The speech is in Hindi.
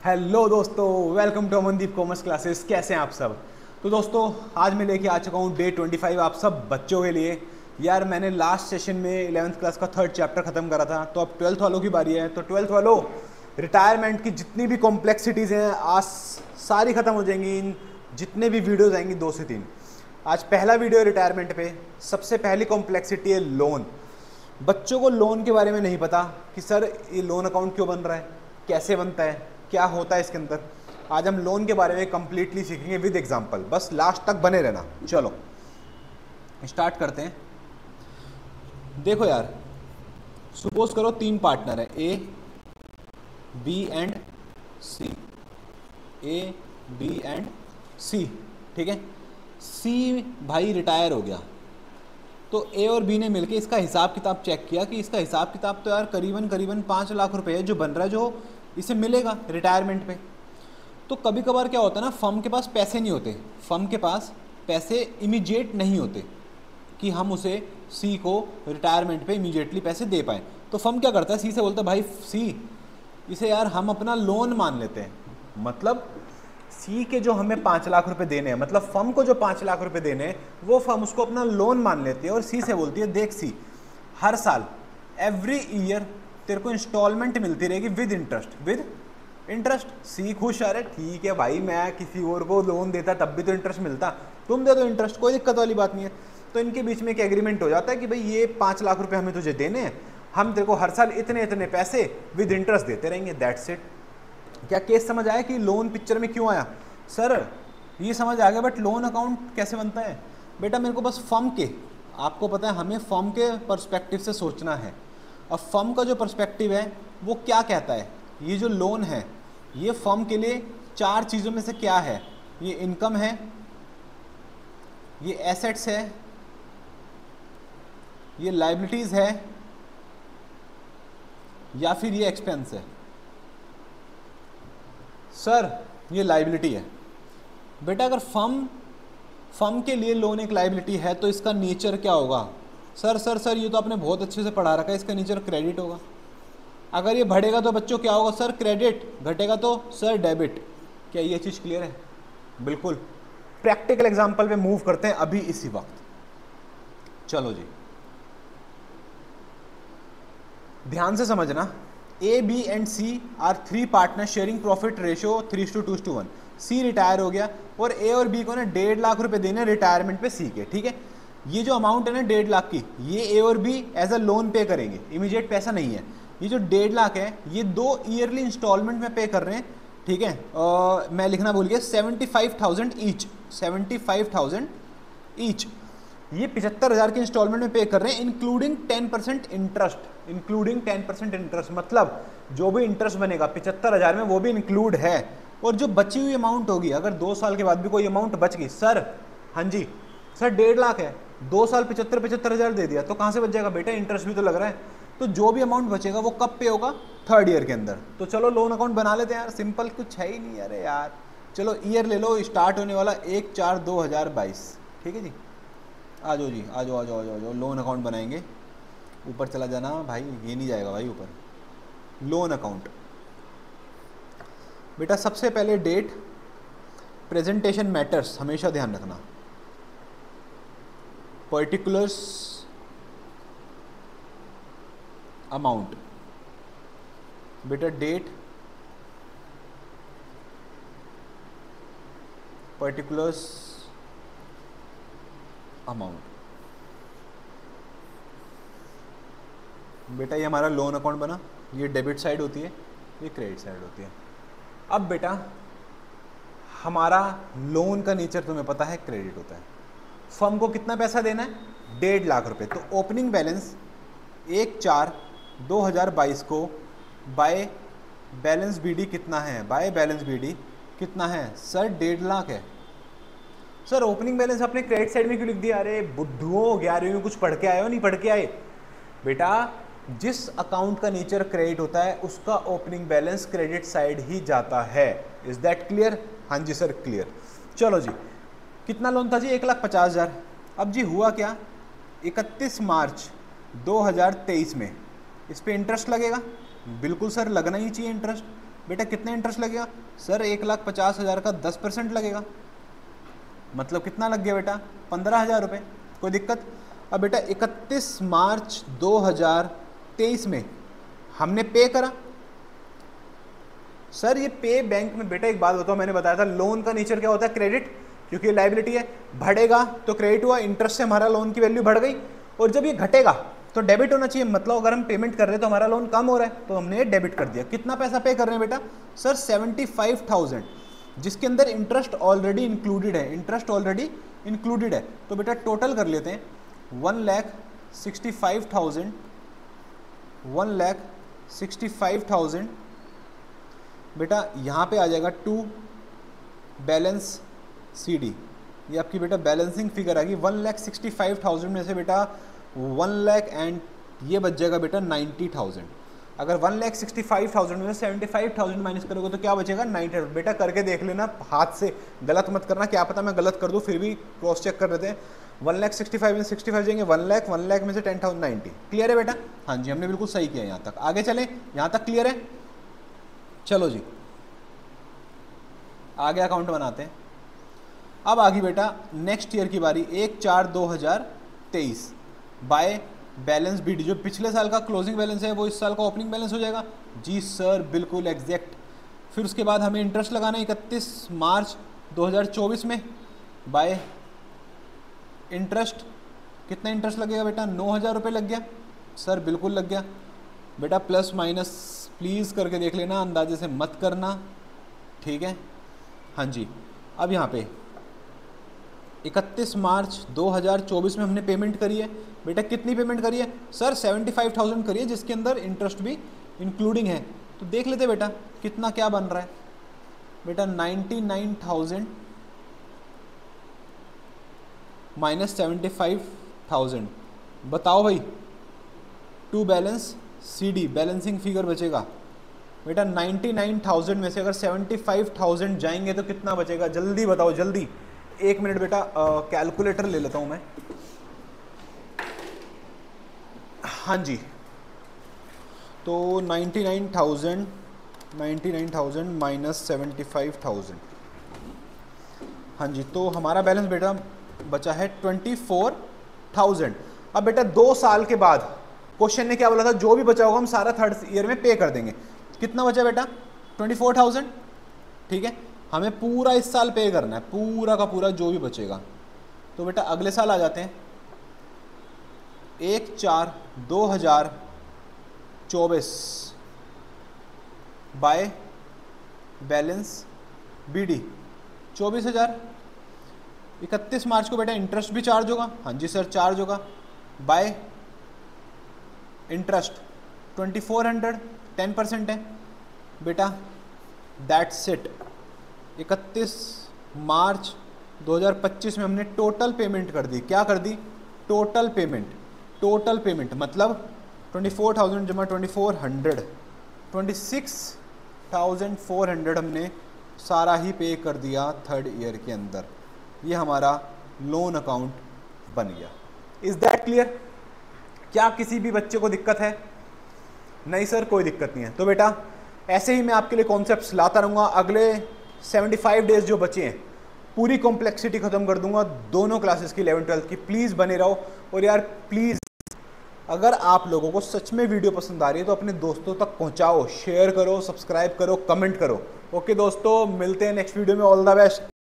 हेलो दोस्तों, welcome to Amandeep commerce classes. कैसे हैं आप सब? तो दोस्तों आज मैं लेके आ चुका हूँ डे 25 आप सब बच्चों के लिए। यार मैंने लास्ट सेशन में 11th क्लास का 3rd चैप्टर ख़त्म करा था, तो अब 12th वालों की बारी है। तो 12th वालों, रिटायरमेंट की जितनी भी कॉम्प्लेक्सिटीज़ हैं आज सारी ख़त्म हो जाएंगी। इन जितने भी वीडियोज़ आएंगी 2 से 3। आज पहला वीडियो है रिटायरमेंट पे। सबसे पहली कॉम्प्लेक्सिटी है लोन। बच्चों को लोन के बारे में नहीं पता कि सर ये लोन अकाउंट क्यों बन रहा है, कैसे बनता है, क्या होता है इसके अंदर। आज हम लोन के बारे में कंप्लीटली सीखेंगे विद एग्जांपल। बस लास्ट तक बने रहना। चलो स्टार्ट करते हैं। देखो यार, सपोज करो 3 पार्टनर है, A B and C. A B and C, ठीक है। सी भाई रिटायर हो गया, तो ए और बी ने मिलके इसका हिसाब किताब चेक किया कि इसका हिसाब किताब तो यार करीबन 5 लाख रुपए है जो बन रहा है, जो इसे मिलेगा रिटायरमेंट पे। तो कभी कभार क्या होता है ना, फर्म के पास पैसे नहीं होते, फर्म के पास पैसे इमीडिएट नहीं होते कि हम उसे सी को रिटायरमेंट पे इमीडिएटली पैसे दे पाएँ। तो फर्म क्या करता है, सी से बोलता है भाई सी, इसे यार हम अपना लोन मान लेते हैं। मतलब सी के जो हमें 5 लाख रुपए देने हैं, मतलब फर्म को जो 5 लाख रुपए देने हैं, वो फर्म उसको अपना लोन मान लेती है। और सी से बोलती है देख सी, हर साल एवरी ईयर तेरे को इंस्टॉलमेंट मिलती रहेगी विद इंटरेस्ट। सी खुश, अरे ठीक है भाई, मैं किसी और को लोन देता तब भी तो इंटरेस्ट मिलता, तुम दे दो इंटरेस्ट, कोई दिक्कत वाली बात नहीं है। तो इनके बीच में एक एग्रीमेंट हो जाता है कि भाई ये 5 लाख रुपए हमें तुझे देने हैं, हम तेरे को हर साल इतने इतने पैसे विद इंटरेस्ट देते रहेंगे। That's it. क्या केस समझ आया कि लोन पिक्चर में क्यों आया? सर ये समझ आ गया, बट लोन अकाउंट कैसे बनता है? बेटा मेरे को बस फर्म के, आपको पता है हमें फर्म के पर्सपेक्टिव से सोचना है। अब फर्म का जो पर्सपेक्टिव है वो क्या कहता है, ये जो लोन है ये फर्म के लिए 4 चीज़ों में से क्या है? ये इनकम है, ये एसेट्स है, ये लायबिलिटीज़ है, या फिर ये एक्सपेंस है। सर ये लायबिलिटी है। बेटा अगर फर्म के लिए लोन एक लायबिलिटी है तो इसका नेचर क्या होगा? सर ये तो आपने बहुत अच्छे से पढ़ा रखा है, इसका नेचर क्रेडिट होगा। अगर ये बढ़ेगा तो बच्चों क्या होगा? Sir credit. घटेगा तो सर डेबिट। क्या ये चीज़ क्लियर है? बिल्कुल। प्रैक्टिकल एग्जांपल पे मूव करते हैं अभी इसी वक्त। चलो जी, ध्यान से समझना। A B and C are 3 partner sharing profit ratio 3:2:1। C retire हो गया और ए और बी को ना 1.5 लाख रुपए देने रिटायरमेंट पे सी के, ठीक है। ये जो अमाउंट है ना 1.5 लाख की, ये ए और बी एज अ लोन पे करेंगे, इमीडिएट पैसा नहीं है। ये जो 1.5 लाख है ये 2 ईयरली इंस्टॉलमेंट में पे कर रहे हैं, ठीक है। मैं लिखना भूल गया, 75,000 ईच, 75,000 ईच। ये 75,000 के इंस्टॉलमेंट में पे कर रहे हैं, इंक्लूडिंग 10% इंटरेस्ट। इंक्लूडिंग 10% इंटरेस्ट मतलब जो भी इंटरेस्ट बनेगा 75,000 में वो भी इंक्लूड है। और जो बची हुई अमाउंट होगी, अगर 2 साल के बाद भी कोई अमाउंट बच गई, सर हाँ जी सर 1.5 लाख है, 2 साल 75,000 दे दिया तो कहाँ से बच जाएगा? बेटा इंटरेस्ट भी तो लग रहा है। तो जो भी अमाउंट बचेगा वो कब पे होगा? 3rd ईयर के अंदर। तो चलो लोन अकाउंट बना लेते हैं यार, सिंपल, कुछ है ही नहीं। अरे यार चलो ईयर ले लो, स्टार्ट होने वाला 1/4/2022, ठीक है जी। आ जाओ जी, आ जाओ, लोन अकाउंट बनाएंगे। ऊपर चला जाना भाई, ये नहीं जाएगा भाई ऊपर। लोन अकाउंट बेटा सबसे पहले डेट, प्रेजेंटेशन मैटर्स, हमेशा ध्यान रखना। Particulars, amount. बेटा डेट, पर्टिकुलर्स, अमाउंट। बेटा ये हमारा लोन अकाउंट बना, ये डेबिट साइड होती है, ये क्रेडिट साइड होती है। अब बेटा हमारा लोन का नेचर तुम्हें पता है, क्रेडिट होता है। फर्म को कितना पैसा देना है? 1.5 लाख रुपए। तो ओपनिंग बैलेंस 1/4/2022 को बाय बैलेंस बीडी कितना है? बाय बैलेंस बीडी कितना है? सर 1.5 लाख है। सर ओपनिंग बैलेंस आपने क्रेडिट साइड में क्यों लिख दिया? अरे बुद्धुओं, 11वीं में कुछ पढ़ के आए हो, नहीं पढ़ के आए? बेटा जिस अकाउंट का नेचर क्रेडिट होता है उसका ओपनिंग बैलेंस क्रेडिट साइड ही जाता है। Is that clear? हाँ जी सर क्लियर। चलो जी, कितना लोन था जी? 1,50,000। अब जी हुआ क्या, 31 मार्च 2023 में इस पे इंटरेस्ट लगेगा। बिल्कुल सर लगना ही चाहिए इंटरेस्ट। बेटा कितना इंटरेस्ट लगेगा? सर 1,50,000 का 10% लगेगा, मतलब कितना लग गया बेटा? 15,000 रुपये। कोई दिक्कत? अब बेटा 31 मार्च 2023 में हमने पे करा। सर ये पे बैंक में, बेटा एक बात बताओ, मैंने बताया था लोन का नेचर क्या होता है? क्रेडिट, क्योंकि लायबिलिटी है, बढ़ेगा तो क्रेडिट हुआ, इंटरेस्ट से हमारा लोन की वैल्यू बढ़ गई, और जब ये घटेगा तो डेबिट होना चाहिए। मतलब अगर हम पेमेंट कर रहे हैं तो हमारा लोन कम हो रहा है, तो हमने डेबिट कर दिया। कितना पैसा पे कर रहे हैं बेटा? सर 75,000, जिसके अंदर इंटरेस्ट ऑलरेडी इंक्लूडेड है, इंटरेस्ट ऑलरेडी इंक्लूडेड है। तो बेटा टोटल कर लेते हैं, 1,65,000, 1,65,000 बेटा यहाँ पे आ जाएगा 2 बैलेंस CD, ये आपकी बेटा बैलेंसिंग फिगर आएगी। 1,65,000 में से बेटा 1 लाख एंड ये बच जाएगा बेटा 90,000। अगर 1,65,000 में से 75,000 माइनस करोगे तो क्या बचेगा? 90,000। बेटा करके देख लेना, हाथ से गलत मत करना, क्या पता मैं गलत कर दूँ, फिर भी क्रॉस चेक कर लेते हैं। 1,65,000 में 65 जाएंगे 1 लाख, 1 लाख में से 10,000 90। क्लियर है बेटा? हाँ जी, हमने बिल्कुल सही किया। यहाँ तक आगे चलें, यहाँ तक क्लियर है? चलो जी आगे अकाउंट बनाते हैं। अब आ गई बेटा नेक्स्ट ईयर की बारी, 1/4/2023 बाय बैलेंस BD। जो पिछले साल का क्लोजिंग बैलेंस है वो इस साल का ओपनिंग बैलेंस हो जाएगा। जी सर बिल्कुल एग्जैक्ट। फिर उसके बाद हमें इंटरेस्ट लगाना है 31 मार्च 2024 में बाय इंटरेस्ट। कितना इंटरेस्ट लगेगा बेटा? 9,000 रुपये लग गया। सर बिल्कुल लग गया बेटा, प्लस माइनस प्लीज़ करके देख लेना, अंदाजे से मत करना, ठीक है? हाँ जी। अब यहाँ पे 31 मार्च 2024 में हमने पेमेंट करी है। बेटा कितनी पेमेंट करी है? सर 75,000 करी है, जिसके अंदर इंटरेस्ट भी इंक्लूडिंग है। तो देख लेते बेटा कितना क्या बन रहा है। बेटा 99,000 माइनस 75,000, बताओ भाई। 2 बैलेंस CD, बैलेंसिंग फिगर बचेगा बेटा 99,000 में से अगर 75,000 जाएंगे तो कितना बचेगा? जल्दी बताओ जल्दी। 1 मिनट बेटा, कैलकुलेटर ले लेता हूँ मैं। हाँ जी, तो 99,000 माइनस 75,000, हाँ जी, तो हमारा बैलेंस बेटा बचा है 24,000। अब बेटा 2 साल के बाद क्वेश्चन ने क्या बोला था? जो भी बचा होगा हम सारा थर्ड ईयर में पे कर देंगे। कितना बचा बेटा? 24,000, ठीक है? हमें पूरा इस साल पे करना है, पूरा का पूरा जो भी बचेगा। तो बेटा अगले साल आ जाते हैं, 1/4/2024 बाय बैलेंस BD 24,000। 31 मार्च को बेटा इंटरेस्ट भी चार्ज होगा। हाँ जी सर चार्ज होगा, बाय इंटरेस्ट 2400, 10% है बेटा। That's it. 31 मार्च 2025 में हमने टोटल पेमेंट कर दी। क्या कर दी? Total payment. टोटल पेमेंट मतलब 24,000 जमा 2400, 26,400 हमने सारा ही पे कर दिया थर्ड ईयर के अंदर। ये हमारा लोन अकाउंट बन गया। Is that clear? क्या किसी भी बच्चे को दिक्कत है? नहीं सर कोई दिक्कत नहीं है। तो बेटा ऐसे ही मैं आपके लिए कॉन्सेप्ट्स लाता रहूँगा। अगले 75 डेज जो बचे हैं पूरी कॉम्प्लेक्सिटी खत्म कर दूंगा दोनों क्लासेस की, 11-12 की। प्लीज़ बने रहो। और यार प्लीज़ अगर आप लोगों को सच में वीडियो पसंद आ रही है तो अपने दोस्तों तक पहुंचाओ, शेयर करो, सब्सक्राइब करो, कमेंट करो। ओके दोस्तों, मिलते हैं नेक्स्ट वीडियो में। All the best.